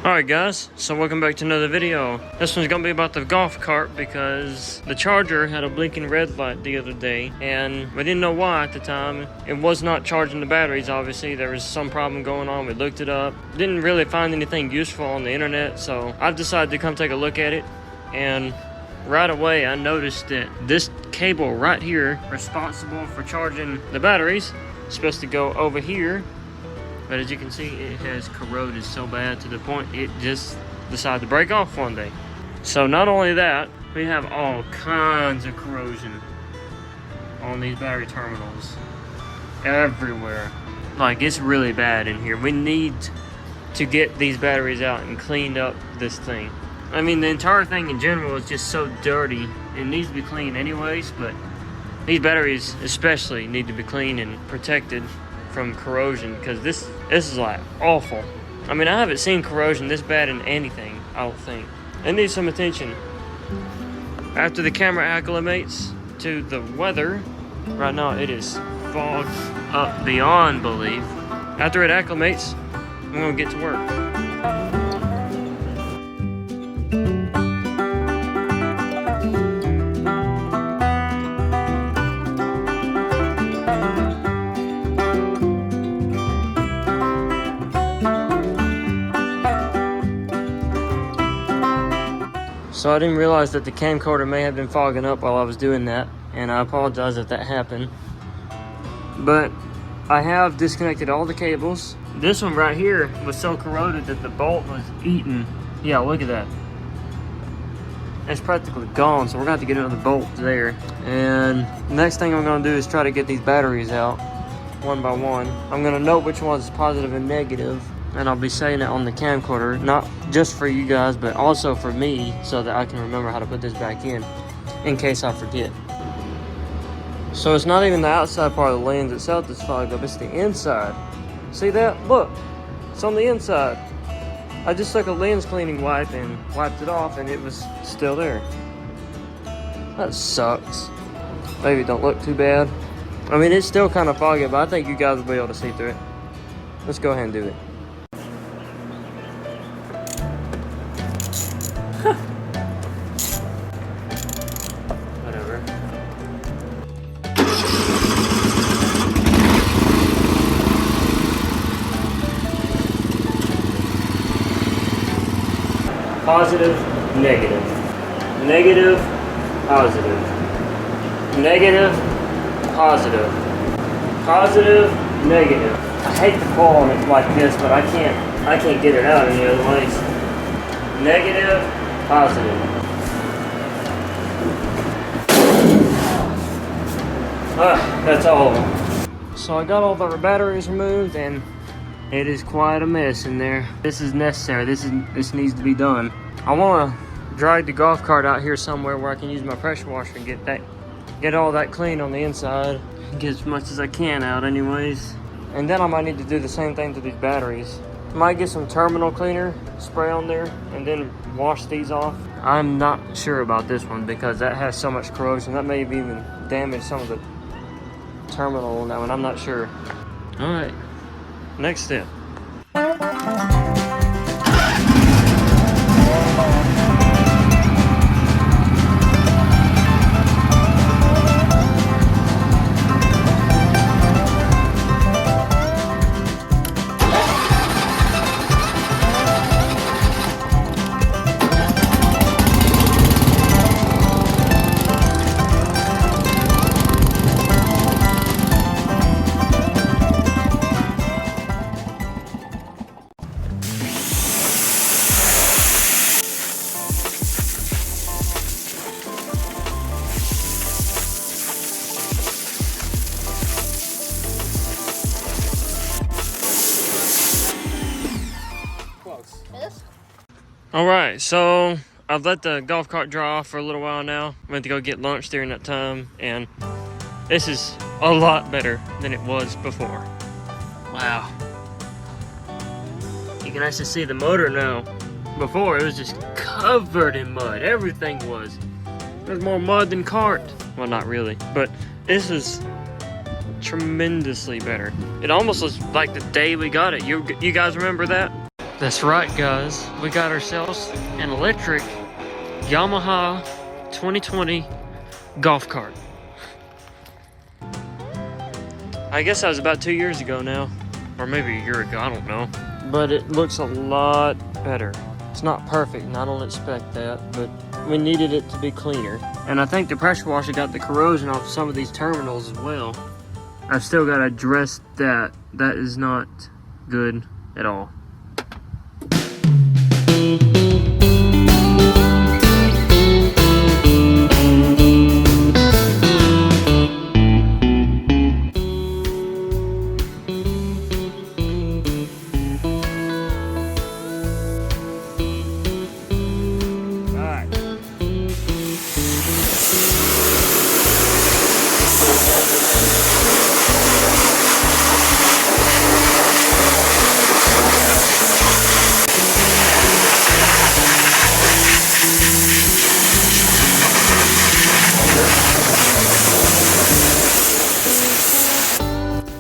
Alright guys, so welcome back to another video. This one's gonna be about the golf cart because the charger had a blinking red light the other day and we didn't know why at the time. It was not charging the batteries, obviously. There was some problem going on. We looked it up. Didn't really find anything useful on the internet, so I decided to come take a look at it. And right away I noticed that this cable right here, responsible for charging the batteries, is supposed to go over here. But as you can see, it has corroded so bad to the point it just decided to break off one day. So not only that, we have all kinds of corrosion on these battery terminals everywhere. Like, it's really bad in here. We need to get these batteries out and clean up this thing. I mean, the entire thing in general is just so dirty. It needs to be cleaned anyways, but these batteries especially need to be cleaned and protected from corrosion, because this is like awful. I mean, I haven't seen corrosion this bad in anything, I don't think. It needs some attention. After the camera acclimates to the weather, right now it is fogged up beyond belief. After it acclimates, I'm gonna get to work. So I didn't realize that the camcorder may have been fogging up while I was doing that, and I apologize if that happened. But I have disconnected all the cables. This one right here was so corroded that the bolt was eaten. Yeah, look at that. It's practically gone, so we're gonna have to get another bolt there. And the next thing I'm gonna do is try to get these batteries out one by one. I'm gonna note which one's positive and negative, and I'll be saying it on the camcorder, not just for you guys, but also for me, so that I can remember how to put this back in case I forget. So it's not even the outside part of the lens itself that's fogged up, it's the inside. See that? Look, it's on the inside. I just took a lens cleaning wipe and wiped it off, and it was still there. That sucks. Maybe it don't look too bad. I mean, it's still kind of foggy, but I think you guys will be able to see through it. Let's go ahead and do it. Whatever. Positive, negative. Negative, positive. Negative, positive. Positive, negative. I hate to pull on it like this, but I can't get it out any other ways. Negative, positive. That's all of them. So I got all the batteries removed, and it is quite a mess in there. This is necessary. This needs to be done. I want to drag the golf cart out here somewhere where I can use my pressure washer and get all that clean on the inside. Get as much as I can out anyways. And then I might need to do the same thing to these batteries. Might get some terminal cleaner, spray on there, and then wash these off. I'm not sure about this one because that has so much corrosion. That may have even damaged some of the terminal on that one. I'm not sure. All right, next step. Alright, so I've let the golf cart dry off for a little while now. Went to go get lunch during that time, and this is a lot better than it was before. Wow. You can actually see the motor now. Before, it was just covered in mud. Everything was. There's more mud than cart. Well, not really, but this is tremendously better. It almost looks like the day we got it. You guys remember that? That's right, guys. We got ourselves an electric Yamaha 2020 golf cart. I guess that was about 2 years ago now, or maybe a year ago, I don't know. But it looks a lot better. It's not perfect, and I don't expect that, but we needed it to be cleaner. And I think the pressure washer got the corrosion off some of these terminals as well. I've still got to address that. That is not good at all.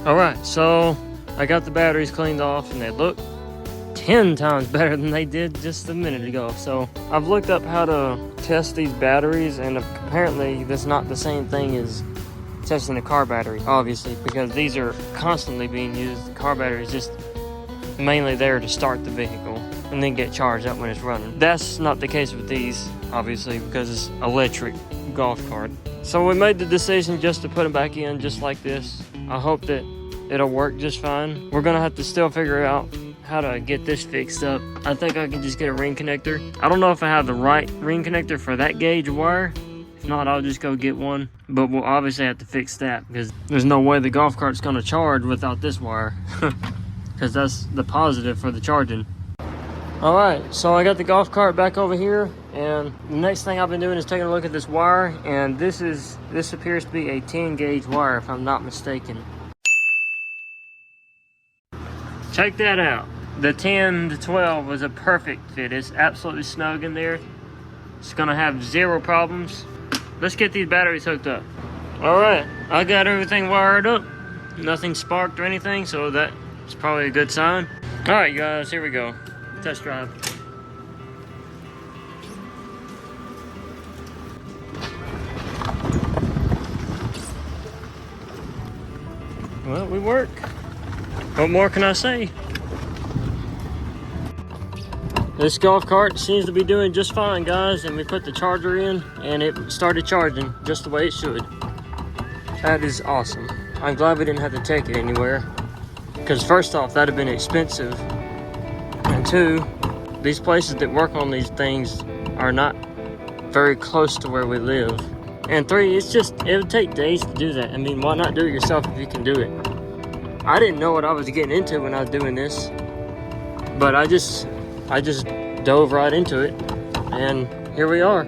Alright, so I got the batteries cleaned off and they look 10 times better than they did just a minute ago. So I've looked up how to test these batteries, and apparently that's not the same thing as testing a car battery, obviously, because these are constantly being used. The car battery is just mainly there to start the vehicle and then get charged up when it's running. That's not the case with these, obviously, because it's electric golf cart. So we made the decision just to put them back in just like this. I hope that it'll work just fine. We're gonna have to still figure out how to get this fixed up. I think I can just get a ring connector. I don't know if I have the right ring connector for that gauge wire. If not, I'll just go get one. But we'll obviously have to fix that, because there's no way the golf cart's gonna charge without this wire. Because that's the positive for the charging. Alright, so I got the golf cart back over here, and the next thing I've been doing is taking a look at this wire, and this appears to be a 10 gauge wire if I'm not mistaken. Check that out. The 10 to 12 was a perfect fit. It's absolutely snug in there. It's gonna have zero problems. Let's get these batteries hooked up. Alright, I got everything wired up. Nothing sparked or anything, so that's probably a good sign. Alright guys, here we go. Test drive. Well, we work. What more can I say? This golf cart seems to be doing just fine, guys, and we put the charger in and it started charging just the way it should. That is awesome. I'm glad we didn't have to take it anywhere, because first off, that'd have been expensive, and two, these places that work on these things are not very close to where we live, and three, it would take days to do that. I mean, why not do it yourself if you can do it? I didn't know what I was getting into when I was doing this, but I just dove right into it, and here we are.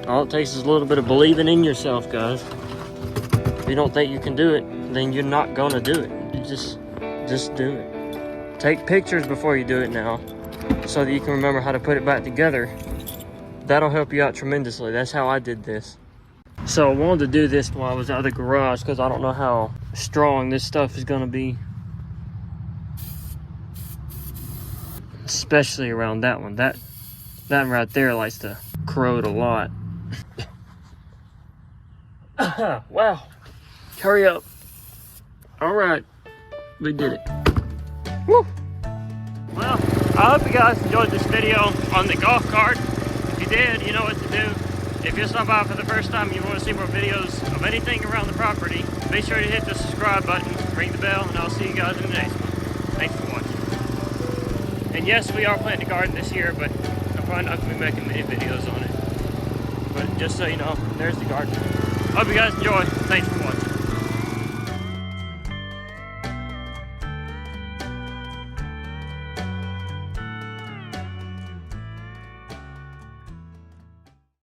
All it takes is a little bit of believing in yourself, guys. If you don't think you can do it, then you're not gonna do it. You just do it. Take pictures before you do it now, so that you can remember how to put it back together. That'll help you out tremendously. That's how I did this. So I wanted to do this while I was out of the garage, because I don't know how strong this stuff is gonna be. Especially around that one. That right there likes to corrode a lot. Wow. Hurry up. Alright. We did it. Woo! Well, I hope you guys enjoyed this video on the golf cart. If you did, you know what to do. If you're stopping by for the first time and you want to see more videos of anything around the property, be sure to hit the subscribe button, ring the bell, and I'll see you guys in the next one. Thanks for watching. And yes, we are planting a garden this year, but I'm probably not going to be making many videos on it. But just so you know, there's the garden. Hope you guys enjoy. Thanks for watching.